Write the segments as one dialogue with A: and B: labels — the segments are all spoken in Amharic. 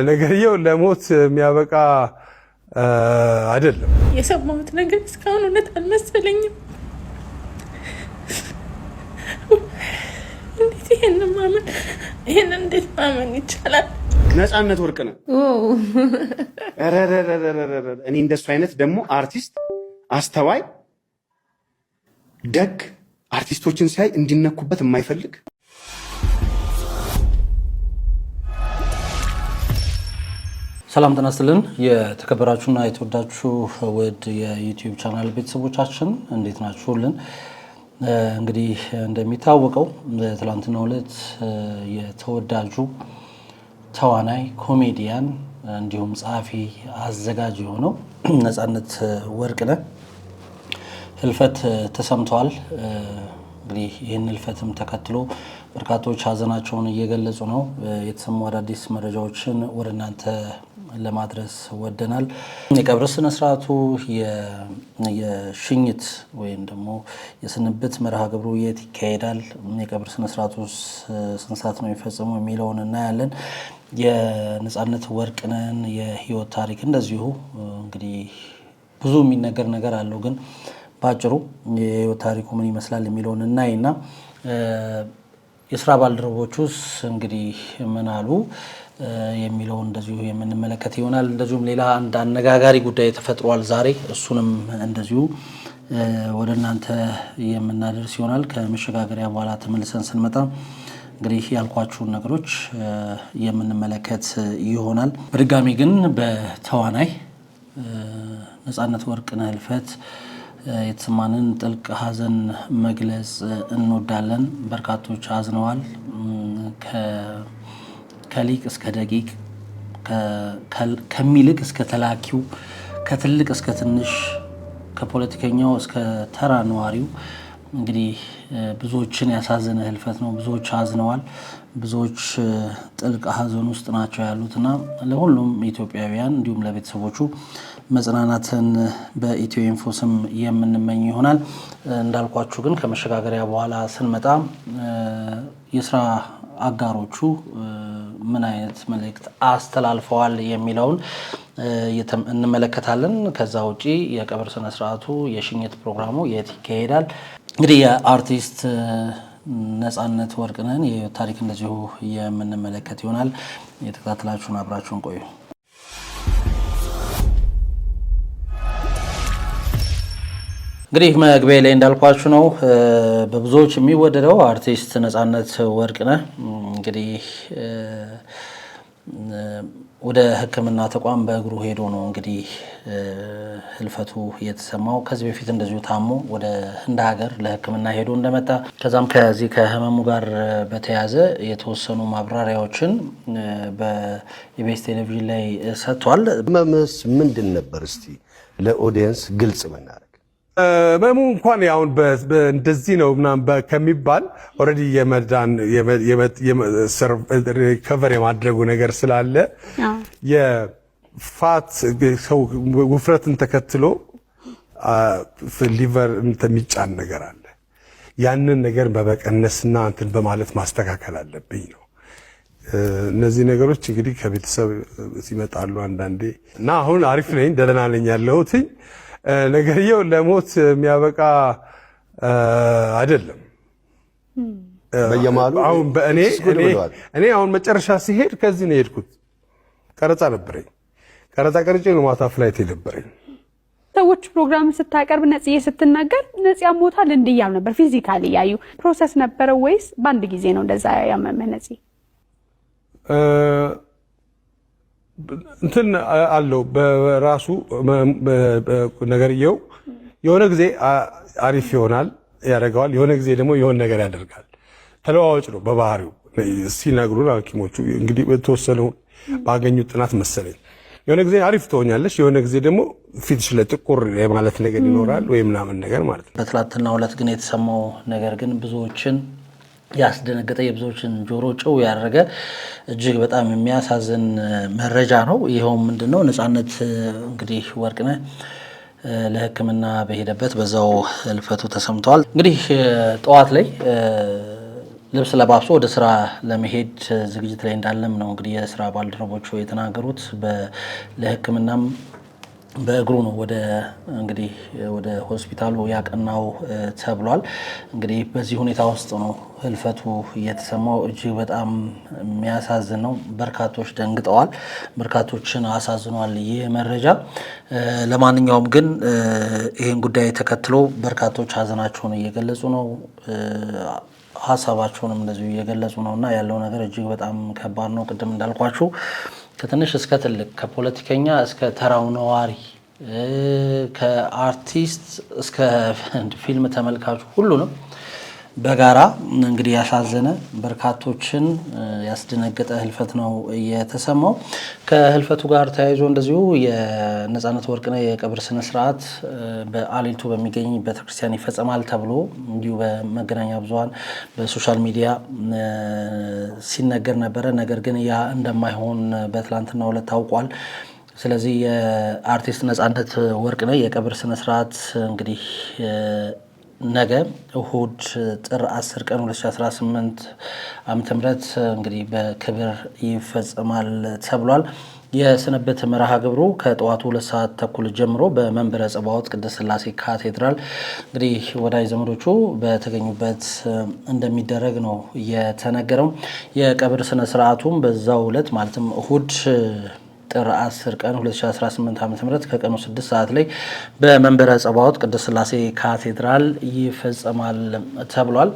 A: ነገርየው ለሞት የሚያበቃ አይደለም።
B: የሰማሁት ነገር እስካሁን እውነት አልመሰለኝም። ይሄን እንዴት ማመን ይቻላል?
C: ነፃነት ወርቅነህ እኔ እንደሱ አይነት ደግሞ አርቲስት አስተዋይ ደግ አርቲስቶችን ሳይ እንዲነኩበት የማይፈልግ
D: ሰላም ጤና ይስጥልን። የተከበራችሁና የተወዳችሁ ውድ የዩቲዩብ ቻናል ቤተሰቦቻችን እንዴት ናችሁልን? እንግዲህ እንደሚታወቀው ትላንትናው ዕለት የተወዳጁ ተዋናይ ኮሜዲያን እንዲሁም ጸሐፊ አዘጋጅ የሆነው ነፃነት ወርቅነህ ህልፈት ተሰምቷል። እንግዲህ ይህን ህልፈትም ተከትሎ በርካቶች ሀዘናቸውን እየገለጹ ነው። የተሰሙ አዳዲስ መረጃዎችን ወደ እናንተ ለማድረስ ወደናል። የቀብር ስነ ስርዓቱ የሽኝት ወይም ደግሞ የስንብት መርሃ ግብሩ የት ይካሄዳል፣ የቀብር ስነ ስርዓቱ ስንት ሰዓት ነው የሚፈጸመው የሚለውን እናያለን። የነፃነት ወርቅነህን የህይወት ታሪክ እንደዚሁ እንግዲህ ብዙ የሚነገር ነገር አለው፣ ግን በአጭሩ የህይወት ታሪኩ ምን ይመስላል የሚለውን እናይና የስራ ባልደረቦቹስ እንግዲህ ምን አሉ የሚለውን እንደዚሁ የምንመለከት ይሆናል። እንደዚሁም ሌላ አንድ አነጋጋሪ ጉዳይ ተፈጥሯል ዛሬ፣ እሱንም እንደዚሁ ወደ እናንተ የምናደርስ ይሆናል። ከመሸጋገሪያ በኋላ ተመልሰን ስንመጣ እንግዲህ ያልኳችሁን ነገሮች የምንመለከት ይሆናል። በድጋሚ ግን በተዋናይ ነፃነት ወርቅነህ ህልፈት የተሰማንን ጥልቅ ሀዘን መግለጽ እንወዳለን። በርካቶች አዝነዋል። ከሊቅ እስከ ደቂቅ፣ ከሚልቅ እስከ ተላኪው፣ ከትልቅ እስከ ትንሽ፣ ከፖለቲከኛው እስከ ተራ ነዋሪው እንግዲህ ብዙዎችን ያሳዘነ ህልፈት ነው። ብዙዎች አዝነዋል። ብዙዎች ጥልቅ ሀዘን ውስጥ ናቸው ያሉትና ለሁሉም ኢትዮጵያውያን እንዲሁም ለቤተሰቦቹ መጽናናትን በኢትዮ ኢንፎ ስም የምንመኝ ይሆናል። እንዳልኳችሁ ግን ከመሸጋገሪያ በኋላ ስንመጣ የስራ አጋሮቹ ምን አይነት መልእክት አስተላልፈዋል የሚለውን እንመለከታለን። ከዛ ውጪ የቀብር ስነስርዓቱ የሽኝት ፕሮግራሙ የት ይካሄዳል? እንግዲህ የአርቲስት ነፃነት ወርቅነህን የህይወት ታሪክ እንደዚሁ የምንመለከት ይሆናል። የተከታተላችሁን አብራችሁን ቆዩ። እንግዲህ መግቢያ ላይ እንዳልኳችሁ ነው በብዙዎች የሚወደደው አርቲስት ነፃነት ወርቅነህ እንግዲህ ወደ ሕክምና ተቋም በእግሩ ሄዶ ነው እንግዲህ ህልፈቱ የተሰማው። ከዚህ በፊት እንደዚሁ ታሞ ወደ ህንድ ሀገር ለሕክምና ሄዶ እንደመጣ ከዛም ከዚህ ከህመሙ ጋር በተያያዘ የተወሰኑ ማብራሪያዎችን በኢቢኤስ ቴሌቪዥን ላይ ሰጥቷል።
E: ህመምስ ምንድን ነበር? እስቲ ለኦዲየንስ ግልጽ መናገር
A: ህመሙ እንኳን ያው እንደዚህ ነው ምናምን ከሚባል ኦልሬዲ የመዳን ሪከቨር የማድረጉ ነገር ስላለ የፋት ሰው ውፍረትን ተከትሎ ሊቨር የሚጫን ነገር አለ። ያንን ነገር በመቀነስና እንትን በማለት ማስተካከል አለብኝ ነው። እነዚህ ነገሮች እንግዲህ ከቤተሰብ ሲመጣሉ አንዳንዴ እና አሁን አሪፍ ነኝ፣ ደህና ነኝ ያለሁት። ነገርየው ለሞት የሚያበቃ አይደለም።
E: በየማሉ
A: አሁን እኔ አሁን መጨረሻ ሲሄድ ከዚህ ነው የሄድኩት። ቀረጻ ነበረኝ። ቀረጻ ቀርጬ ነው ማታ ፍላይት የነበረኝ።
F: ሰዎች ፕሮግራም ስታቀርብ ነጽዬ ስትናገር ነጽያ ሞታል እንዲያም ነበር። ፊዚካሊ ያዩ ፕሮሰስ ነበረ ወይስ በአንድ ጊዜ ነው እንደዛ ያመመ ነጽዬ? እንትን አለው በራሱ ነገርየው የሆነ ጊዜ አሪፍ ይሆናል ያደርገዋል፣ የሆነ ጊዜ ደግሞ የሆነ ነገር ያደርጋል። ተለዋዋጭ ነው በባህሪው ሲነግሩን ሐኪሞቹ እንግዲህ በተወሰነው ባገኙት ጥናት መሰለኝ። የሆነ ጊዜ አሪፍ ትሆኛለሽ፣ የሆነ ጊዜ ደግሞ ፊትሽ ላይ ጥቁር የማለት ነገር ይኖራል ወይ ምናምን ነገር ማለት ነው።
D: በትላንትናው ዕለት ግን የተሰማው ነገር ግን ብዙዎችን ያስደነገጠ የብዙዎችን ጆሮ ጭው ያደረገ እጅግ በጣም የሚያሳዝን መረጃ ነው። ይኸውም ምንድነው? ነፃነት እንግዲህ ወርቅነህ ለሕክምና በሄደበት በዛው ህልፈቱ ተሰምቷል። እንግዲህ ጠዋት ላይ ልብስ ለባብሶ ወደ ስራ ለመሄድ ዝግጅት ላይ እንዳለም ነው እንግዲህ የስራ ባልደረቦቹ የተናገሩት። ለሕክምናም በእግሩ ነው ወደ ሆስፒታሉ ያቀናው ተብሏል። እንግዲህ በዚህ ሁኔታ ውስጥ ነው ህልፈቱ እየተሰማው። እጅግ በጣም የሚያሳዝን ነው። በርካቶች ደንግጠዋል፣ በርካቶችን አሳዝኗል ይህ መረጃ። ለማንኛውም ግን ይህን ጉዳይ ተከትሎ በርካቶች ሀዘናቸውን እየገለጹ ነው፣ ሀሳባቸውንም እንደዚሁ እየገለጹ ነውና ያለው ነገር እጅግ በጣም ከባድ ነው። ቅድም እንዳልኳችሁ ከትንሽ እስከ ትልቅ፣ ከፖለቲከኛ እስከ ተራው ነዋሪ፣ ከአርቲስት እስከ ፊልም ተመልካቹ ሁሉንም በጋራ እንግዲህ ያሳዘነ በርካቶችን ያስደነገጠ ህልፈት ነው የተሰማው። ከህልፈቱ ጋር ተያይዞ እንደዚሁ የነጻነት ወርቅነህ የቀብር ስነ ስርዓት በአሊልቱ በሚገኝ ቤተክርስቲያን ይፈጸማል ተብሎ እንዲሁ በመገናኛ ብዙሃን በሶሻል ሚዲያ ሲነገር ነበረ። ነገር ግን ያ እንደማይሆን በትላንትናው ዕለት ታውቋል። ስለዚህ የአርቲስት ነጻነት ወርቅነህ የቀብር ስነ ስርዓት እንግዲህ ነገ እሁድ ጥር 10 ቀን 2018 ዓ.ም እንግዲህ በክብር ይፈጸማል ተብሏል። የስንብት መርሃ ግብሩ ከጠዋቱ 2 ሰዓት ተኩል ጀምሮ በመንበረ ጸባዖት ቅድስት ሥላሴ ካቴድራል እንግዲህ ወዳጅ ዘመዶቹ በተገኙበት እንደሚደረግ ነው የተነገረው። የቀብር ስነ ስርዓቱም በዛው ዕለት ማለትም እሁድ ጥር 10 ቀን 2018 ዓ.ም ከቀኑ 6 ሰዓት ላይ በመንበረ ጸባዖት ቅድስት ሥላሴ ካቴድራል ይፈጸማል ተብሏል።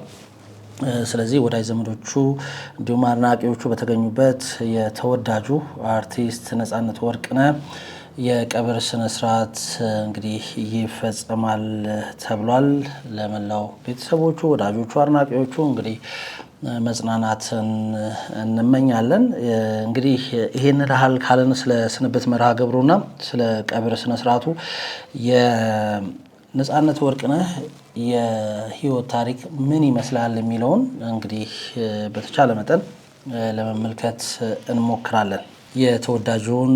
D: ስለዚህ ወዳጅ ዘመዶቹ እንዲሁም አድናቂዎቹ በተገኙበት የተወዳጁ አርቲስት ነጻነት ወርቅነህ የቀብር ስነ ስርዓት እንግዲህ ይፈጸማል ተብሏል። ለመላው ቤተሰቦቹ፣ ወዳጆቹ፣ አድናቂዎቹ እንግዲህ መጽናናትን እንመኛለን። እንግዲህ ይሄን ያህል ካለን ስለ ስንብት መርሃ ግብሩና ስለ ቀብር ስነ ስርዓቱ የነጻነት ወርቅነህ የህይወት ታሪክ ምን ይመስላል የሚለውን እንግዲህ በተቻለ መጠን ለመመልከት እንሞክራለን። የተወዳጁን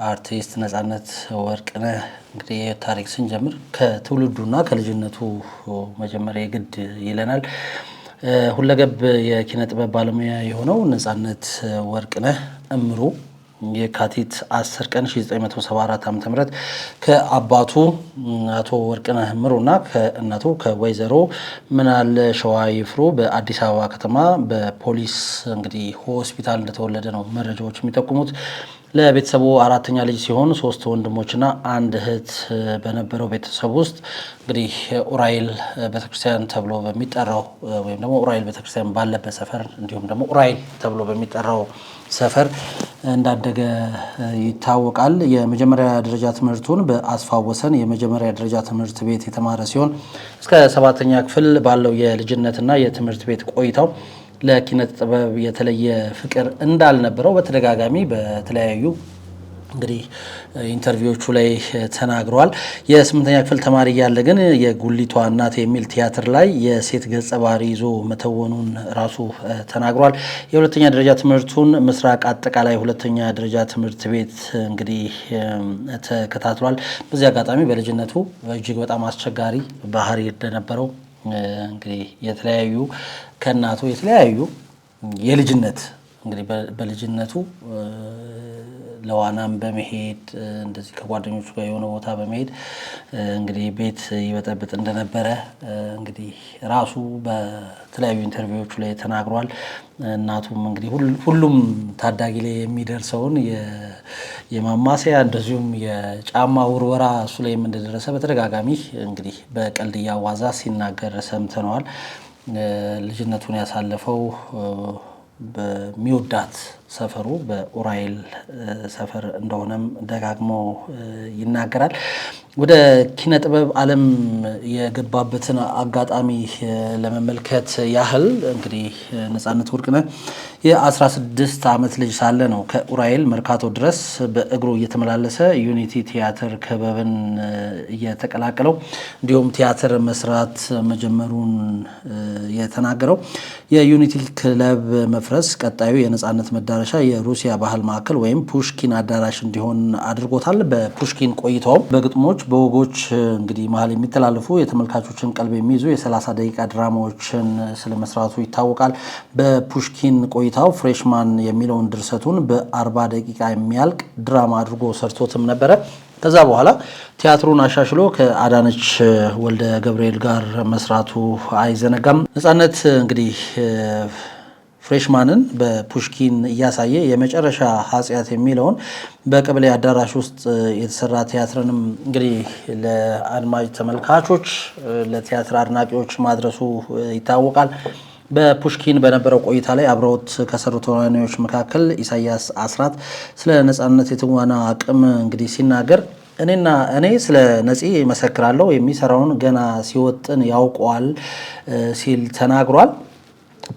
D: አርቲስት ነጻነት ወርቅነህ እንግዲህ ታሪክ ስንጀምር ከትውልዱና ከልጅነቱ መጀመሪያ ግድ ይለናል። ሁለገብ የኪነ ጥበብ ባለሙያ የሆነው ነጻነት ወርቅነህ እምሩ የካቲት 10 ቀን 1974 ዓ.ም ከአባቱ አቶ ወርቅነህ እምሩና ከእናቱ ከወይዘሮ ምናለ ሸዋ ይፍሩ በአዲስ አበባ ከተማ በፖሊስ እንግዲህ ሆስፒታል እንደተወለደ ነው መረጃዎች የሚጠቁሙት። ለቤተሰቡ 4ኛ ልጅ ሲሆን 3 ወንድሞችና 1 እህት በነበረው ቤተሰብ ውስጥ እንግዲህ ኡራኤል ቤተክርስቲያን ተብሎ በሚጠራው ወይም ደግሞ ኡራኤል ቤተክርስቲያን ባለበት ሰፈር እንዲሁም ደግሞ ኡራኤል ተብሎ በሚጠራው ሰፈር እንዳደገ ይታወቃል። የመጀመሪያ ደረጃ ትምህርቱን በአስፋው ወሰን የመጀመሪያ ደረጃ ትምህርት ቤት የተማረ ሲሆን እስከ 7ኛ ክፍል ባለው የልጅነትና የትምህርት ቤት ቆይታው ለኪነ ጥበብ የተለየ ፍቅር እንዳልነበረው በተደጋጋሚ በተለያዩ እንግዲህ ኢንተርቪዎቹ ላይ ተናግረዋል። የ8ኛ ክፍል ተማሪ እያለ ግን የጉሊቷ እናት የሚል ቲያትር ላይ የሴት ገጸ ባህሪ ይዞ መተወኑን ራሱ ተናግሯል። የ2ኛ ደረጃ ትምህርቱን ምስራቅ አጠቃላይ 2ኛ ደረጃ ትምህርት ቤት እንግዲህ ተከታትሏል። በዚህ አጋጣሚ በልጅነቱ እጅግ በጣም አስቸጋሪ ባህሪ እንደነበረው እንግዲህ የተለያዩ ከእናቱ የተለያዩ የልጅነት እንግዲህ በልጅነቱ ለዋናም በመሄድ እንደዚህ ከጓደኞቹ ጋር የሆነ ቦታ በመሄድ እንግዲህ ቤት ይበጠብጥ እንደነበረ እንግዲህ ራሱ በተለያዩ ኢንተርቪዎቹ ላይ ተናግሯል። እናቱም እንግዲህ ሁሉም ታዳጊ ላይ የሚደርሰውን የማማሰያ እንደዚሁም የጫማ ውርወራ እሱ ላይ እንደደረሰ በተደጋጋሚ እንግዲህ በቀልድ እያዋዛ ሲናገር ሰምተነዋል። ልጅነቱን ያሳለፈው በሚወዳት ሰፈሩ በኡራኤል ሰፈር እንደሆነም ደጋግሞ ይናገራል። ወደ ኪነ ጥበብ ዓለም የገባበትን አጋጣሚ ለመመልከት ያህል እንግዲህ ነጻነት ወርቅነህ የ16 ዓመት ልጅ ሳለ ነው ከኡራኤል መርካቶ ድረስ በእግሩ እየተመላለሰ ዩኒቲ ቲያትር ክበብን እየተቀላቀለው እንዲሁም ቲያትር መስራት መጀመሩን የተናገረው። የዩኒቲ ክለብ መፍረስ ቀጣዩ የነጻነት መዳረሻ መዳረሻ የሩሲያ ባህል ማዕከል ወይም ፑሽኪን አዳራሽ እንዲሆን አድርጎታል። በፑሽኪን ቆይታው በግጥሞች በወጎች እንግዲህ መሀል የሚተላለፉ የተመልካቾችን ቀልብ የሚይዙ የ30 ደቂቃ ድራማዎችን ስለመስራቱ ይታወቃል። በፑሽኪን ቆይታው ፍሬሽማን የሚለውን ድርሰቱን በ40 ደቂቃ የሚያልቅ ድራማ አድርጎ ሰርቶትም ነበረ። ከዛ በኋላ ቲያትሩን አሻሽሎ ከአዳነች ወልደ ገብርኤል ጋር መስራቱ አይዘነጋም። ነጻነት እንግዲህ ፍሬሽማንን በፑሽኪን እያሳየ የመጨረሻ ኃጢአት የሚለውን በቀበሌ አዳራሽ ውስጥ የተሰራ ቲያትርንም እንግዲህ ለአድማጭ ተመልካቾች ለቲያትር አድናቂዎች ማድረሱ ይታወቃል። በፑሽኪን በነበረው ቆይታ ላይ አብረውት ከሰሩ ተዋናዮች መካከል ኢሳያስ አስራት ስለ ነጻነት የትወና አቅም እንግዲህ ሲናገር እኔ ስለ ነፂ መሰክራለሁ፣ የሚሰራውን ገና ሲወጥን ያውቀዋል ሲል ተናግሯል።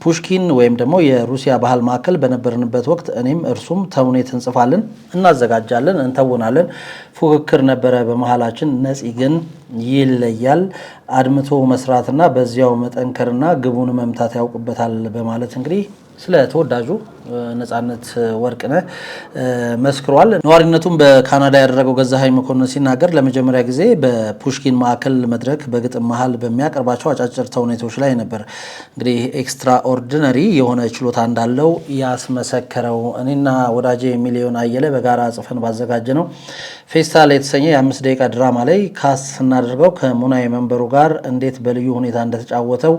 D: ፑሽኪን ወይም ደግሞ የሩሲያ ባህል ማዕከል በነበርንበት ወቅት እኔም እርሱም ተውኔት እንጽፋለን፣ እናዘጋጃለን፣ እንተውናለን። ፉክክር ነበረ በመሃላችን። ነፂ ግን ይለያል። አድምቶ መስራትና በዚያው መጠንከርና ግቡን መምታት ያውቅበታል በማለት እንግዲህ ስለ ተወዳጁ ነጻነት ወርቅነህ መስክሯል። ነዋሪነቱን በካናዳ ያደረገው ገዛሃኝ መኮንን ሲናገር ለመጀመሪያ ጊዜ በፑሽኪን ማዕከል መድረክ በግጥም መሃል በሚያቀርባቸው አጫጭር ተውኔቶች ላይ ነበር እንግዲህ ኤክስትራ ኦርዲነሪ የሆነ ችሎታ እንዳለው ያስመሰከረው። እኔና ወዳጄ ሚሊዮን አየለ በጋራ ጽፈን ባዘጋጀ ነው ፌስታል የተሰኘ የ5 ደቂቃ ድራማ ላይ ካስ ስናደርገው ከሙናዬ መንበሩ ጋር እንዴት በልዩ ሁኔታ እንደተጫወተው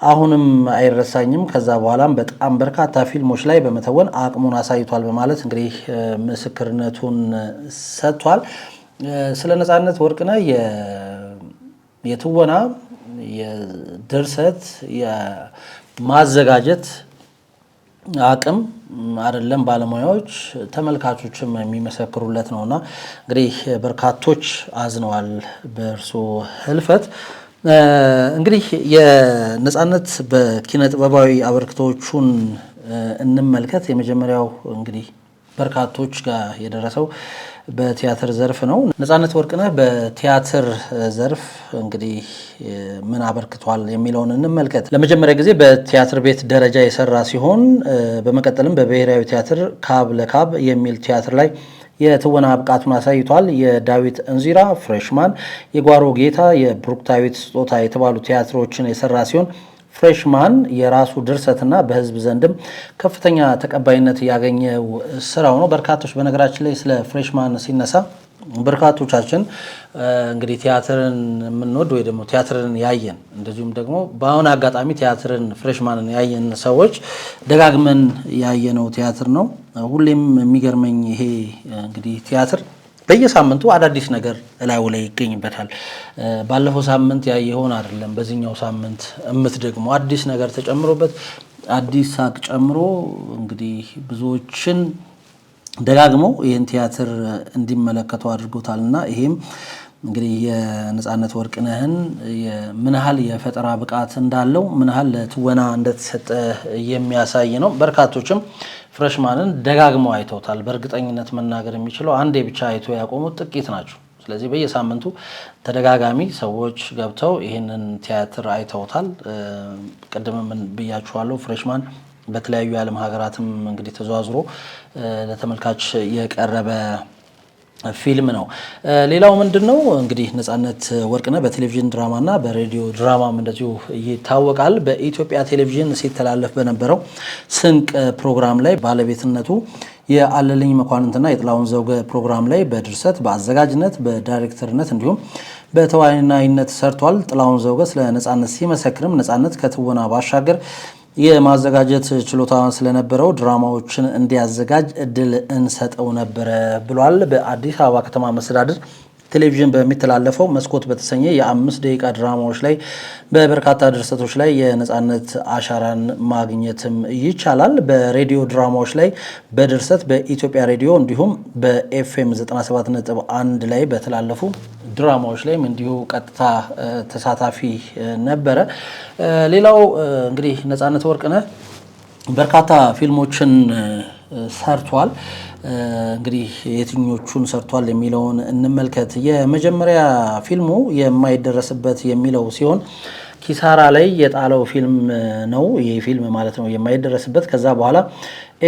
D: አሁንም አይረሳኝም። ከዛ በኋላም በጣም በርካታ ፊልሞች ላይ በመተወን አቅሙን አሳይቷል በማለት እንግዲህ ምስክርነቱን ሰጥቷል። ስለ ነጻነት ወርቅነህ የትወና የድርሰት የማዘጋጀት አቅም አይደለም ባለሙያዎች ተመልካቾችም የሚመሰክሩለት ነውና እንግዲህ በርካቶች አዝነዋል በእርሱ ህልፈት። እንግዲህ የነጻነት በኪነ ጥበባዊ አበርክቶቹን እንመልከት። የመጀመሪያው እንግዲህ በርካቶች ጋር የደረሰው በቲያትር ዘርፍ ነው። ነጻነት ወርቅነህ በቲያትር ዘርፍ እንግዲህ ምን አበርክቷል የሚለውን እንመልከት። ለመጀመሪያ ጊዜ በቲያትር ቤት ደረጃ የሰራ ሲሆን በመቀጠልም በብሔራዊ ቲያትር ካብ ለካብ የሚል ቲያትር ላይ የትወና ብቃቱን አሳይቷል። የዳዊት እንዚራ፣ ፍሬሽማን፣ የጓሮ ጌታ፣ የብሩክታዊት ስጦታ የተባሉ ቲያትሮችን የሰራ ሲሆን ፍሬሽማን የራሱ ድርሰትና በህዝብ ዘንድም ከፍተኛ ተቀባይነት ያገኘው ስራው ነው። በርካቶች በነገራችን ላይ ስለ ፍሬሽማን ሲነሳ በርካቶቻችን እንግዲህ ቲያትርን የምንወድ ወይ ደግሞ ቲያትርን ያየን እንደዚሁም ደግሞ በአሁን አጋጣሚ ቲያትርን ፍሬሽማንን ያየን ሰዎች ደጋግመን ያየነው ቲያትር ነው። ሁሌም የሚገርመኝ ይሄ እንግዲህ ቲያትር በየሳምንቱ አዳዲስ ነገር እላዩ ላይ ይገኝበታል። ባለፈው ሳምንት ያየኸውን አይደለም በዚህኛው ሳምንት ደግሞ አዲስ ነገር ተጨምሮበት አዲስ ሳቅ ጨምሮ እንግዲህ ብዙዎችን ደጋግመው ይህን ቲያትር እንዲመለከቱ አድርጎታልና ይሄም እንግዲህ የነጻነት ወርቅነህን ምን ያህል የፈጠራ ብቃት እንዳለው ምን ያህል ለትወና እንደተሰጠ የሚያሳይ ነው። በርካቶችም ፍሬሽማንን ደጋግመው አይተውታል። በእርግጠኝነት መናገር የሚችለው አንዴ ብቻ አይቶ ያቆሙት ጥቂት ናቸው። ስለዚህ በየሳምንቱ ተደጋጋሚ ሰዎች ገብተው ይህንን ቲያትር አይተውታል። ቅድም ብያችኋለሁ ፍሬሽማን በተለያዩ የዓለም ሀገራትም እንግዲህ ተዘዋዝሮ ለተመልካች የቀረበ ፊልም ነው። ሌላው ምንድነው እንግዲህ ነጻነት ወርቅነህ በቴሌቪዥን ድራማና በሬዲዮ ድራማም እንደዚሁ ይታወቃል። በኢትዮጵያ ቴሌቪዥን ሲተላለፍ በነበረው ስንቅ ፕሮግራም ላይ ባለቤትነቱ የአለልኝ መኳንንትና የጥላሁን ዘውገ ፕሮግራም ላይ በድርሰት በአዘጋጅነት በዳይሬክተርነት እንዲሁም በተዋናይነት ሰርቷል። ጥላሁን ዘውገ ስለ ነጻነት ሲመሰክርም ነጻነት ከትወና ባሻገር የማዘጋጀት ችሎታ ስለነበረው ድራማዎችን እንዲያዘጋጅ እድል እንሰጠው ነበረ ብሏል። በአዲስ አበባ ከተማ መስተዳድር ቴሌቪዥን በሚተላለፈው መስኮት በተሰኘ የ5 ደቂቃ ድራማዎች ላይ በበርካታ ድርሰቶች ላይ የነጻነት አሻራን ማግኘትም ይቻላል። በሬዲዮ ድራማዎች ላይ በድርሰት በኢትዮጵያ ሬዲዮ እንዲሁም በኤፍኤም 97.1 ላይ በተላለፉ ድራማዎች ላይም እንዲሁ ቀጥታ ተሳታፊ ነበረ። ሌላው እንግዲህ ነጻነት ወርቅነህ በርካታ ፊልሞችን ሰርቷል። እንግዲህ የትኞቹን ሰርቷል የሚለውን እንመልከት። የመጀመሪያ ፊልሙ የማይደረስበት የሚለው ሲሆን ኪሳራ ላይ የጣለው ፊልም ነው ይህ ፊልም ማለት ነው የማይደረስበት። ከዛ በኋላ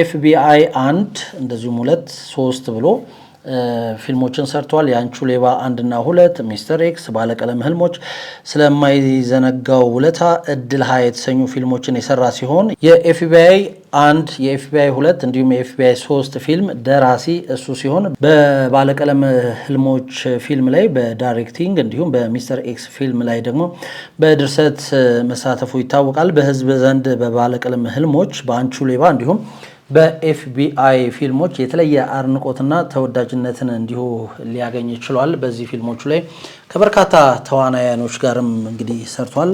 D: FBI 1 እንደዚሁም 2 3 ብሎ ፊልሞችን ሰርቷል። የአንቹ ሌባ 1 እና 2፣ ሚስተር ኤክስ፣ ባለቀለም ህልሞች፣ ስለማይዘነጋው ውለታ፣ እድል ሀ የተሰኙ ፊልሞችን የሰራ ሲሆን የኤፍቢአይ 1 የኤፍቢአይ 2 እንዲሁም የኤፍቢአይ 3 ፊልም ደራሲ እሱ ሲሆን በባለቀለም ህልሞች ፊልም ላይ በዳይሬክቲንግ እንዲሁም በሚስተር ኤክስ ፊልም ላይ ደግሞ በድርሰት መሳተፉ ይታወቃል። በህዝብ ዘንድ በባለቀለም ህልሞች፣ በአንቹ ሌባ እንዲሁም በኤፍቢአይ ፊልሞች የተለየ አድናቆትና ተወዳጅነትን እንዲሁ ሊያገኝ ችሏል። በዚህ ፊልሞቹ ላይ ከበርካታ ተዋናያኖች ጋርም እንግዲህ ሰርቷል።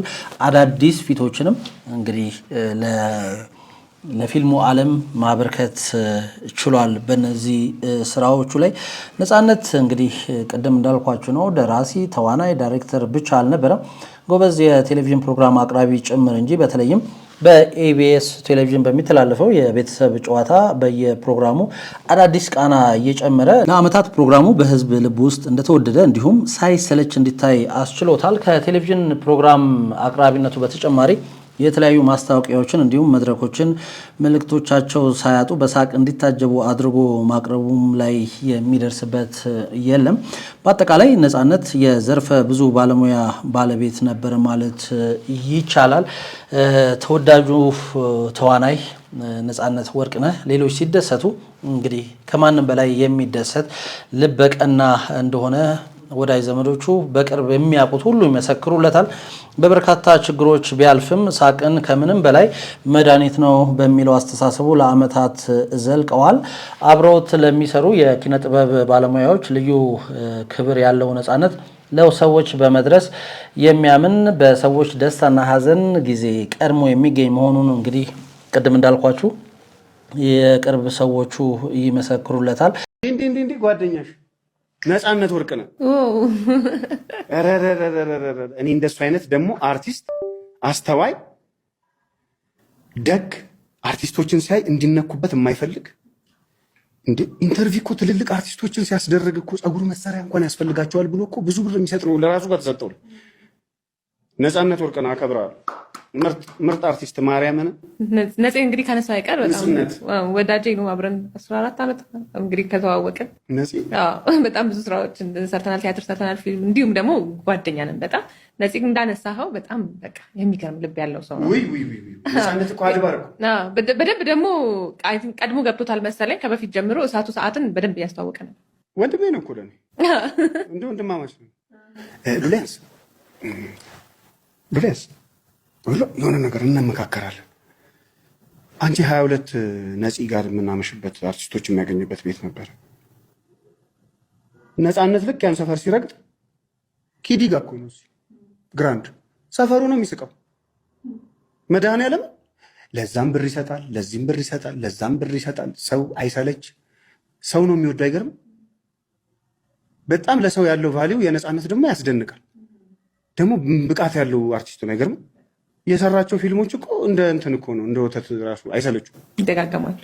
D: አዳዲስ ፊቶችንም እንግዲህ ለፊልሙ ዓለም ማበርከት ችሏል። በነዚህ ስራዎቹ ላይ ነፃነት እንግዲህ ቅድም እንዳልኳችሁ ነው ደራሲ፣ ተዋናይ፣ ዳይሬክተር ብቻ አልነበረም። ጎበዝ የቴሌቪዥን ፕሮግራም አቅራቢ ጭምር እንጂ በተለይም በኢቢኤስ ቴሌቪዥን በሚተላለፈው የቤተሰብ ጨዋታ በየፕሮግራሙ አዳዲስ ቃና እየጨመረ ለዓመታት ፕሮግራሙ በህዝብ ልብ ውስጥ እንደተወደደ እንዲሁም ሳይሰለች እንዲታይ አስችሎታል። ከቴሌቪዥን ፕሮግራም አቅራቢነቱ በተጨማሪ የተለያዩ ማስታወቂያዎችን እንዲሁም መድረኮችን መልእክቶቻቸው ሳያጡ በሳቅ እንዲታጀቡ አድርጎ ማቅረቡም ላይ የሚደርስበት የለም። በአጠቃላይ ነፃነት የዘርፈ ብዙ ባለሙያ ባለቤት ነበር ማለት ይቻላል። ተወዳጁ ተዋናይ ነፃነት ወርቅነህ ሌሎች ሲደሰቱ እንግዲህ ከማንም በላይ የሚደሰት ልበቀና እንደሆነ ወዳጅ ዘመዶቹ በቅርብ የሚያውቁት ሁሉ ይመሰክሩለታል። በበርካታ ችግሮች ቢያልፍም ሳቅን ከምንም በላይ መድኃኒት ነው በሚለው አስተሳሰቡ ለዓመታት ዘልቀዋል። አብረውት ለሚሰሩ የኪነ ጥበብ ባለሙያዎች ልዩ ክብር ያለው ነፃነት ለሰዎች በመድረስ የሚያምን በሰዎች ደስታና ሐዘን ጊዜ ቀድሞ የሚገኝ መሆኑን እንግዲህ ቅድም እንዳልኳችሁ የቅርብ ሰዎቹ ይመሰክሩለታል።
C: እንዲህ ጓደኛሽ ነፃነት ወርቅነህ እኔ እንደሱ አይነት ደግሞ አርቲስት አስተዋይ፣ ደግ አርቲስቶችን ሲያይ እንዲነኩበት የማይፈልግ እንዴ ኢንተርቪው እኮ ትልልቅ አርቲስቶችን ሲያስደርግ እኮ ጸጉር መሳሪያ እንኳን ያስፈልጋቸዋል ብሎ እኮ ብዙ ብር የሚሰጥ ነው ለራሱ በተሰጠው። ነፃነት ወርቅነህ አከብራለሁ። ምርጥ አርቲስት ማርያምን
B: ነፂ እንግዲህ ካነሳ አይቀር በጣም ወዳጄ ነው። አብረን 14 ዓመት እንግዲህ ከተዋወቅን በጣም ብዙ ስራዎችን ሰርተናል። ቲያትር ሰርተናል፣ ፊልም፣ እንዲሁም ደግሞ ጓደኛ ነን። በጣም ነፂ እንዳነሳኸው በጣም በቃ የሚገርም ልብ ያለው ሰው ነው።
C: ነፃነት እኮ አድባር
B: በደንብ ደግሞ ቀድሞ ገብቶታል መሰለኝ። ከበፊት ጀምሮ እሳቱ ሰዓትን በደንብ እያስተዋወቀ ነው።
C: ወንድሜ ነው እኮ ለኔ እንደ ወንድማማች ነው። ዱሌስ የሆነ ነገር እንመካከራለን። አንቺ 22 ነፂ ጋር የምናመሽበት አርቲስቶች የሚያገኙበት ቤት ነበር። ነፃነት ልክ ያን ሰፈር ሲረግጥ ኪዲ ጋር እኮ ነው ግራንድ ሰፈሩ ነው የሚስቀው። መድኃኒዓለም ለዛም ብር ይሰጣል፣ ለዚህም ብር ይሰጣል፣ ለዛም ብር ይሰጣል። ሰው አይሰለች፣ ሰው ነው የሚወደው። አይገርም? በጣም ለሰው ያለው ቫሊው የነፃነት ደግሞ ያስደንቃል። ደግሞ ብቃት ያለው አርቲስት ነው። አይገርም? የሰራቸው ፊልሞች እኮ እንደ እንትን እኮ ነው፣ እንደ ወተት ራሱ አይሰለችም፣
B: ይደጋገማሉ።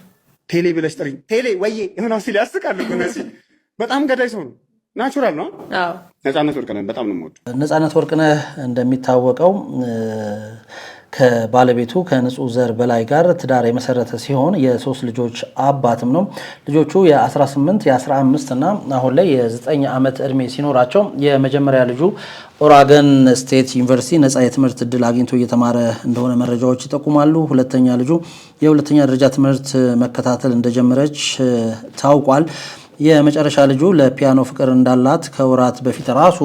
C: ቴሌ ብለሽ ጥሪኝ፣ ቴሌ ወዬ የሆነው ሲል ያስቃል እኮ ነፂ። በጣም ገዳይ ሰው ነው። ናቹራል ነው። አዎ ነፃነት ወርቅነህ በጣም ነው የምወደው።
D: ነፃነት ወርቅነህ እንደሚታወቀው ከባለቤቱ ከንጹህ ዘር በላይ ጋር ትዳር የመሰረተ ሲሆን የ3 ልጆች አባትም ነው። ልጆቹ የ18 የ15 እና አሁን ላይ የ9 ዓመት ዕድሜ ሲኖራቸው የመጀመሪያ ልጁ ኦራገን ስቴት ዩኒቨርሲቲ ነፃ የትምህርት እድል አግኝቶ እየተማረ እንደሆነ መረጃዎች ይጠቁማሉ። ሁለተኛ ልጁ የሁለተኛ ደረጃ ትምህርት መከታተል እንደጀመረች ታውቋል። የመጨረሻ ልጁ ለፒያኖ ፍቅር እንዳላት ከወራት በፊት ራሱ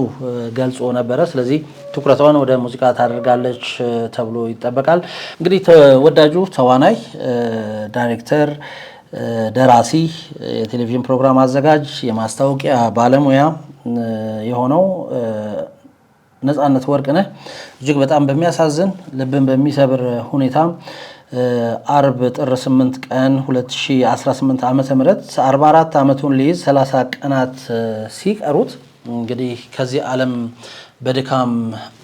D: ገልጾ ነበረ። ስለዚህ ትኩረቷን ወደ ሙዚቃ ታደርጋለች ተብሎ ይጠበቃል። እንግዲህ ተወዳጁ ተዋናይ፣ ዳይሬክተር፣ ደራሲ፣ የቴሌቪዥን ፕሮግራም አዘጋጅ፣ የማስታወቂያ ባለሙያ የሆነው ነፃነት ወርቅነህ እጅግ በጣም በሚያሳዝን ልብን በሚሰብር ሁኔታ አርብ ጥር 8 ቀን 2018 ዓ.ም 44 ዓመቱን ሊይዝ 30 ቀናት ሲቀሩት እንግዲህ ከዚህ ዓለም በድካም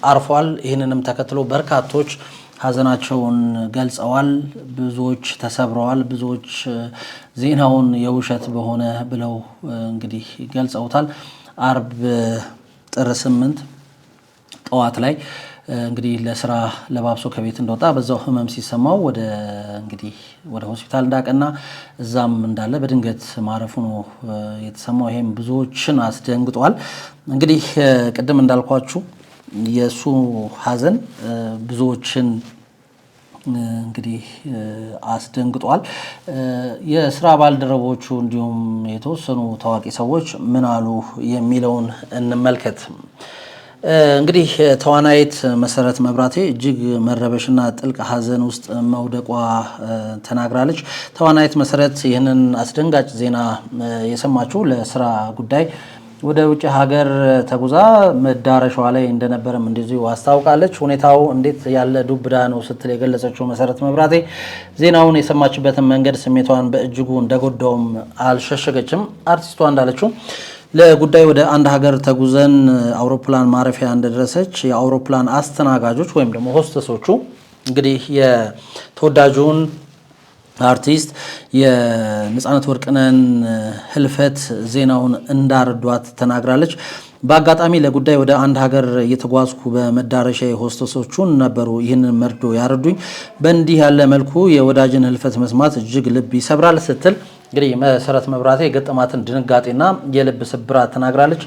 D: አርፏል። ይህንንም ተከትሎ በርካቶች ሀዘናቸውን ገልጸዋል። ብዙዎች ተሰብረዋል። ብዙዎች ዜናውን የውሸት በሆነ ብለው እንግዲህ ገልጸውታል። አርብ ጥር 8 ጠዋት ላይ እንግዲህ ለስራ ለባብሶ ከቤት እንደወጣ በዛው ህመም ሲሰማው ወደ ሆስፒታል እንዳቀና እዛም እንዳለ በድንገት ማረፉ ነው የተሰማው። ይሄም ብዙዎችን አስደንግጧል። እንግዲህ ቅድም እንዳልኳችሁ የሱ ሀዘን ብዙዎችን እንግዲህ አስደንግጧል። የስራ ባልደረቦቹ እንዲሁም የተወሰኑ ታዋቂ ሰዎች ምን አሉ የሚለውን እንመልከት። እንግዲህ ተዋናይት መሰረት መብራቴ እጅግ መረበሽና ጥልቅ ሀዘን ውስጥ መውደቋ ተናግራለች። ተዋናይት መሰረት ይህንን አስደንጋጭ ዜና የሰማችው ለስራ ጉዳይ ወደ ውጭ ሀገር ተጉዛ መዳረሻዋ ላይ እንደነበረም እንደዚሁ አስታውቃለች። ሁኔታው እንዴት ያለ ዱብዳ ነው ስትል የገለጸችው መሰረት መብራቴ ዜናውን የሰማችበትን መንገድ ስሜቷን በእጅጉ እንደጎዳውም አልሸሸገችም። አርቲስቷ እንዳለችው ለጉዳይ ወደ አንድ ሀገር ተጉዘን አውሮፕላን ማረፊያ እንደደረሰች የአውሮፕላን አስተናጋጆች ወይም ደግሞ ሆስተሶቹ እንግዲህ የተወዳጁን አርቲስት የነጻነት ወርቅነህን ህልፈት ዜናውን እንዳረዷት ተናግራለች። በአጋጣሚ ለጉዳይ ወደ አንድ ሀገር እየተጓዝኩ በመዳረሻ ሆስተሶቹን ነበሩ ይህንን መርዶ ያረዱኝ። በእንዲህ ያለ መልኩ የወዳጅን ህልፈት መስማት እጅግ ልብ ይሰብራል ስትል እንግዲህ መሰረት መብራቴ የገጠማትን ድንጋጤና የልብ ስብራት ተናግራለች።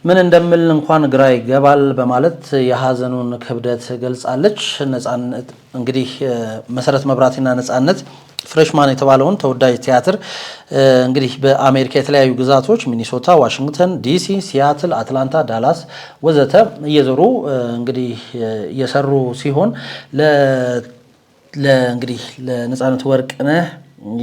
D: ምን እንደምል እንኳን ግራ ይገባል በማለት የሀዘኑን ክብደት ገልጻለች። ነጻነት እንግዲህ መሰረት መብራቴና ነጻነት ፍሬሽማን የተባለውን ተወዳጅ ቲያትር እንግዲህ በአሜሪካ የተለያዩ ግዛቶች ሚኒሶታ፣ ዋሽንግተን ዲሲ፣ ሲያትል፣ አትላንታ፣ ዳላስ ወዘተ እየዞሩ እንግዲህ እየሰሩ ሲሆን እንግዲህ ለነጻነት ወርቅነህ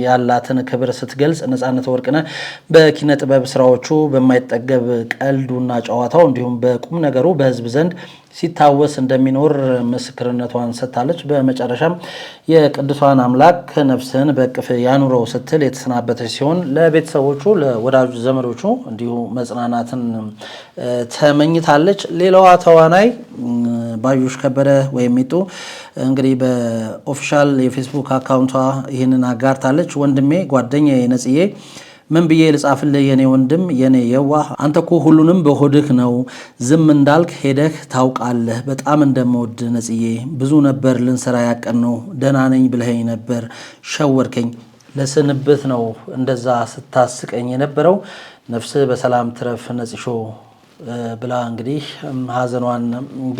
D: ያላትን ክብር ስትገልጽ ነጻነት ወርቅነህ በኪነ ጥበብ ስራዎቹ በማይጠገብ ቀልዱና ጨዋታው እንዲሁም በቁም ነገሩ በህዝብ ዘንድ ሲታወስ እንደሚኖር ምስክርነቷን ሰጥታለች። በመጨረሻም የቅዱሳን አምላክ ነፍስን በእቅፍ ያኑረው ስትል የተሰናበተች ሲሆን ለቤተሰቦቹ፣ ለወዳጅ ዘመዶቹ እንዲሁ መጽናናትን ተመኝታለች። ሌላዋ ተዋናይ ባዩሽ ከበደ ወይም ሚጡ እንግዲህ በኦፊሻል የፌስቡክ አካውንቷ ይህንን አጋርታለች። ወንድሜ ጓደኛዬ ነጽዬ ምን ብዬ ልጻፍልህ የኔ ወንድም የኔ የዋህ፣ አንተ እኮ ሁሉንም በሆድህ ነው ዝም እንዳልክ ሄደህ ታውቃለህ። በጣም እንደምወድ ነጽዬ፣ ብዙ ነበር ልንሰራ ያቀድነው፣ ደህና ነኝ ብለኸኝ ነበር፣ ሸወርከኝ። ለስንብት ነው እንደዛ ስታስቀኝ የነበረው፣ ነፍስህ በሰላም ትረፍ ነጽሾ ብላ እንግዲህ ሀዘኗን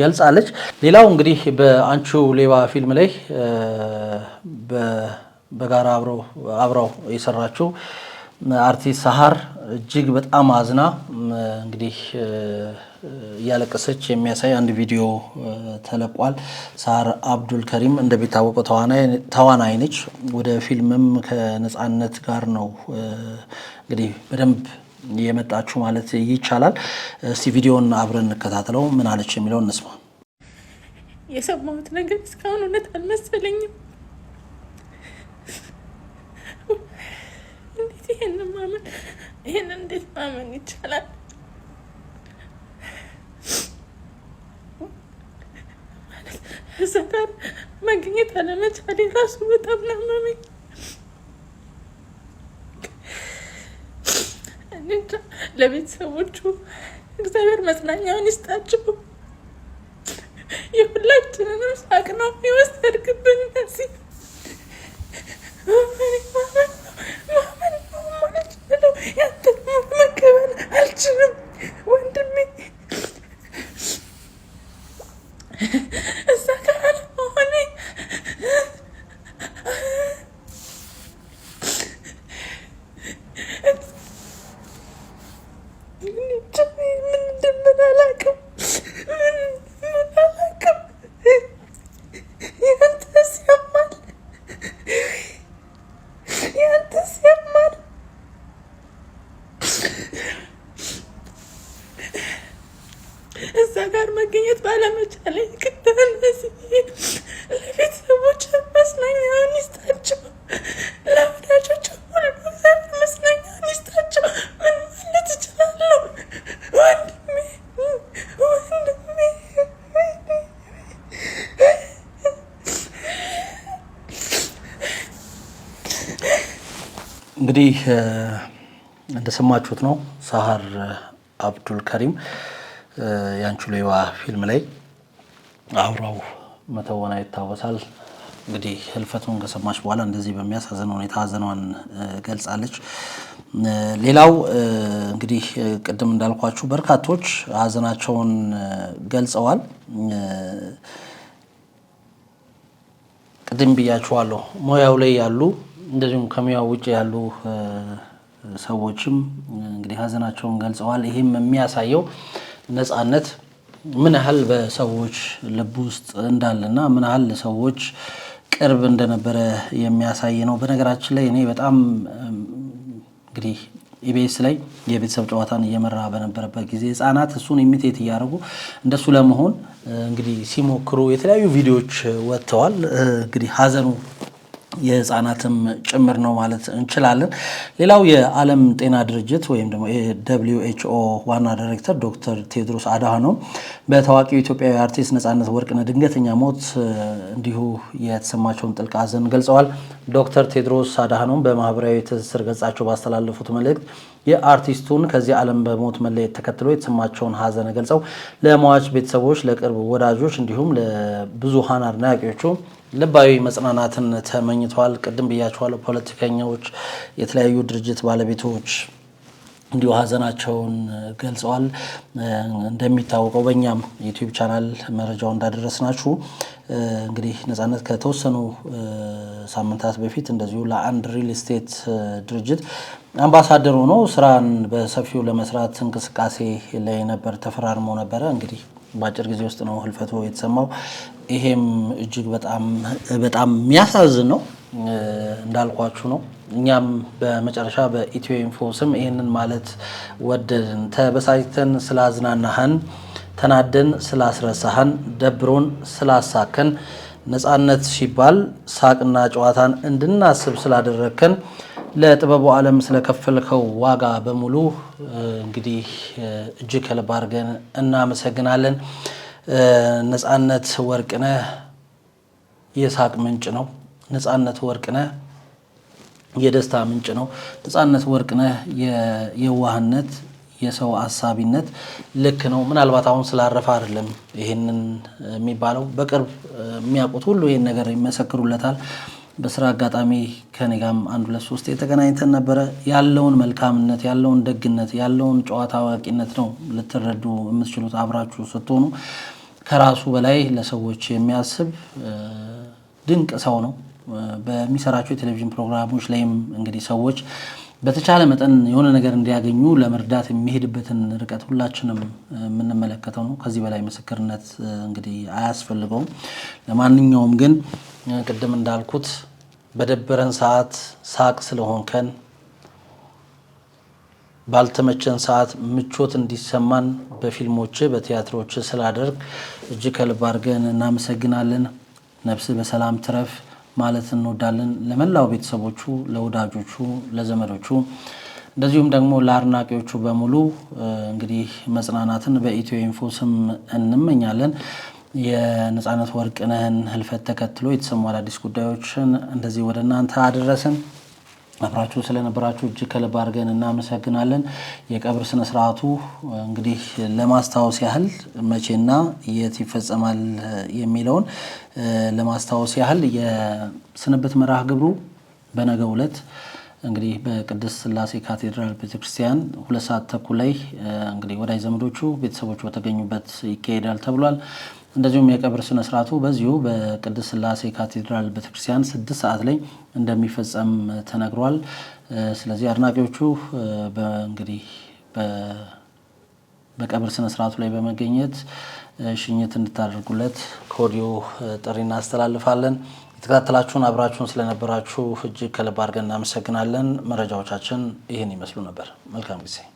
D: ገልጻለች። ሌላው እንግዲህ በአንቺው ሌባ ፊልም ላይ በጋራ አብረው የሰራችው አርቲስት ሳሃር እጅግ በጣም አዝና እንግዲህ እያለቀሰች የሚያሳይ አንድ ቪዲዮ ተለቋል። ሳሃር አብዱል ከሪም እንደሚታወቀው ተዋናይ ነች። ወደ ፊልምም ከነጻነት ጋር ነው እንግዲህ በደንብ የመጣችሁ ማለት ይቻላል። እስቲ ቪዲዮን አብረን እንከታተለው። ምን አለች የሚለውን እንስማ።
G: የሰማሁት ነገር እስካሁን እውነት አልመሰለኝም። እንዴት ይሄን እንዴት ማመን ይቻላል? እዛ ጋር መገኘት አለመቻሌ ራሱ በጣም ናመመኝ። ለቤተሰቦቹ እግዚአብሔር መጽናኛውን ይስጣቸው። የሁላችንንም ሳቅ ነው የወሰድክብን። እነዚህ ማመን ነው ማለት ብለው ያንተን መቀበል አልችልም ወንድሜ። እዛ ጋር አለመሆኔ ምን እንደምን አላውቅም። ያንተስ ያማል። እዛ ጋር መገኘት ባለመቻሌ እነዚህ ለቤተሰቦች መጽናኛውን ይስጣቸው፣ ለወዳጆች ሁሉ እግዚአብሔር መጽናኛውን ይስጣቸው። ምን ማለት እችላለሁ ወንድሜ።
D: እንግዲህ እንደሰማችሁት ነው ሳሃር አብዱል ከሪም የአንቺው ሌባ ፊልም ላይ አብራው መተወና ይታወሳል። እንግዲህ ህልፈቱን ከሰማች በኋላ እንደዚህ በሚያሳዝን ሁኔታ ሀዘኗን ገልጻለች። ሌላው እንግዲህ ቅድም እንዳልኳችሁ በርካቶች ሀዘናቸውን ገልጸዋል። ቅድም ብያችኋለሁ ሙያው ላይ ያሉ እንደዚሁም ከሙያው ውጭ ያሉ ሰዎችም እንግዲህ ሀዘናቸውን ገልጸዋል። ይህም የሚያሳየው ነፃነት ምን ያህል በሰዎች ልብ ውስጥ እንዳለና ምን ያህል ሰዎች ቅርብ እንደነበረ የሚያሳይ ነው። በነገራችን ላይ እኔ በጣም እንግዲህ ኢቢኤስ ላይ የቤተሰብ ጨዋታን እየመራ በነበረበት ጊዜ ህፃናት እሱን ኢሚቴት እያደረጉ እንደሱ ለመሆን እንግዲህ ሲሞክሩ የተለያዩ ቪዲዮዎች ወጥተዋል። እንግዲህ ሀዘኑ የህፃናትም ጭምር ነው ማለት እንችላለን። ሌላው የዓለም ጤና ድርጅት ወይም ደግሞ WHO ዋና ዳይሬክተር ዶክተር ቴድሮስ አድሃኖም በታዋቂው ኢትዮጵያዊ አርቲስት ነፃነት ወርቅነህ ድንገተኛ ሞት እንዲሁ የተሰማቸውን ጥልቅ ሀዘን ገልጸዋል። ዶክተር ቴድሮስ አድሃኖም በማህበራዊ ትስስር ገጻቸው ባስተላለፉት መልእክት የአርቲስቱን ከዚህ ዓለም በሞት መለየት ተከትሎ የተሰማቸውን ሀዘን ገልጸው ለሟች ቤተሰቦች፣ ለቅርብ ወዳጆች እንዲሁም ለብዙሃን አድናቂዎቹ ልባዊ መጽናናትን ተመኝተዋል። ቅድም ብያቸዋለሁ። ፖለቲከኞች፣ የተለያዩ ድርጅት ባለቤቶች እንዲሁ ሀዘናቸውን ገልጸዋል። እንደሚታወቀው በእኛም ዩቲዩብ ቻናል መረጃው እንዳደረስናችሁ እንግዲህ ነፃነት ከተወሰኑ ሳምንታት በፊት እንደዚሁ ለአንድ ሪል ስቴት ድርጅት አምባሳደር ሆኖ ስራን በሰፊው ለመስራት እንቅስቃሴ ላይ ነበር፣ ተፈራርሞ ነበረ። እንግዲህ በአጭር ጊዜ ውስጥ ነው ህልፈቱ የተሰማው። ይሄም እጅግ በጣም የሚያሳዝን ነው። እንዳልኳችሁ ነው። እኛም በመጨረሻ በኢትዮ ኢንፎ ስም ይህንን ማለት ወደድን። ተበሳጭተን ስላዝናናህን፣ ተናደን ስላስረሳህን፣ ደብሮን ስላሳከን፣ ነፃነት ሲባል ሳቅና ጨዋታን እንድናስብ ስላደረግከን፣ ለጥበቡ ዓለም ስለከፈልከው ዋጋ በሙሉ እንግዲህ እጅግ ከልብ አድርገን እናመሰግናለን። ነፃነት ወርቅነህ የሳቅ ምንጭ ነው። ነፃነት ወርቅነህ የደስታ ምንጭ ነው። ነፃነት ወርቅነህ የዋህነት፣ የሰው አሳቢነት ልክ ነው። ምናልባት አሁን ስላረፈ አይደለም ይሄንን የሚባለው። በቅርብ የሚያውቁት ሁሉ ይሄን ነገር ይመሰክሩለታል። በስራ አጋጣሚ ከኔ ጋርም 1-2-3 የተገናኝተን ነበረ። ያለውን መልካምነት፣ ያለውን ደግነት፣ ያለውን ጨዋታ አዋቂነት ነው ልትረዱ የምትችሉት አብራችሁ ስትሆኑ። ከራሱ በላይ ለሰዎች የሚያስብ ድንቅ ሰው ነው። በሚሰራቸው የቴሌቪዥን ፕሮግራሞች ላይም እንግዲህ ሰዎች በተቻለ መጠን የሆነ ነገር እንዲያገኙ ለመርዳት የሚሄድበትን ርቀት ሁላችንም የምንመለከተው ነው። ከዚህ በላይ ምስክርነት እንግዲህ አያስፈልገውም። ለማንኛውም ግን ቅድም እንዳልኩት በደበረን ሰዓት ሳቅ ስለሆንከን፣ ባልተመቸን ሰዓት ምቾት እንዲሰማን በፊልሞች በቲያትሮች ስላደርግ እጅግ ከልብ አድርገን እናመሰግናለን። ነፍስ በሰላም ትረፍ ማለት እንወዳለን። ለመላው ቤተሰቦቹ፣ ለወዳጆቹ፣ ለዘመዶቹ እንደዚሁም ደግሞ ለአድናቂዎቹ በሙሉ እንግዲህ መጽናናትን በኢትዮ ኢንፎ ስም እንመኛለን። የነፃነት ወርቅነህን ህልፈት ተከትሎ የተሰሙ አዳዲስ ጉዳዮችን እንደዚህ ወደ እናንተ አደረስን። አብራችሁ ስለነበራችሁ እጅግ ከልብ አድርገን እናመሰግናለን። የቀብር ስነ ስርዓቱ እንግዲህ ለማስታወስ ያህል መቼና የት ይፈጸማል የሚለውን ለማስታወስ ያህል የስንብት መርሃ ግብሩ በነገው ዕለት እንግዲህ በቅድስት ሥላሴ ካቴድራል ቤተክርስቲያን 2 ሰዓት ተኩል ላይ እንግዲህ ወዳጅ ዘመዶቹ፣ ቤተሰቦቹ በተገኙበት ይካሄዳል ተብሏል። እንደዚሁም የቀብር ስነ ስርዓቱ በዚሁ በቅድስት ሥላሴ ካቴድራል ቤተክርስቲያን 6 ሰዓት ላይ እንደሚፈጸም ተነግሯል። ስለዚህ አድናቂዎቹ እንግዲህ በቀብር ስነ ስርዓቱ ላይ በመገኘት ሽኝት እንድታደርጉለት ከወዲሁ ጥሪ እናስተላልፋለን። የተከታተላችሁን አብራችሁን ስለነበራችሁ እጅግ ከልብ አድርገን እናመሰግናለን። መረጃዎቻችን ይህን ይመስሉ ነበር። መልካም ጊዜ